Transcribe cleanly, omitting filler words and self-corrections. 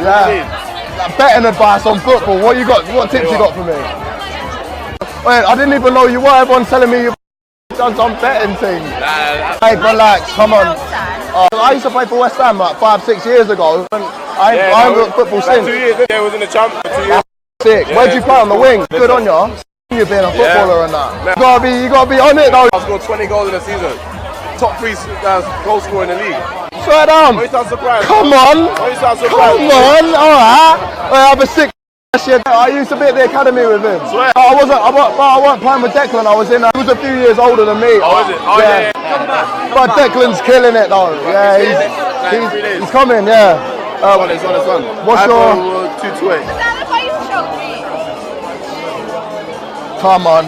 Yeah. Like betting advice on football. What you got? What tips you got for me? Wait, I didn't even know you were. Everyone's telling me you done some betting thing. Hey, relax. Come on. I used to play for West Ham like 5-6 years ago. And I haven't got football since. 2 years. I was in the champ for 2 years. Sick. Yeah, Where'd you play on the wing? Good on you. You being a footballer and that. You gotta be on it though. I scored 20 goals in a season. Top 3 goal scorer in the league. Swear down. Why you sound surprised? Come on. Why you sound surprised? Come on. Alright. I have a sick shit. I used to be at the academy with him. Swear. I weren't playing with Declan. I was in. He was a few years older than me. Oh, is it? Oh, yeah. But Declan's killing it though. Yeah, he's coming. Yeah. It's on. What's your 228? Come on.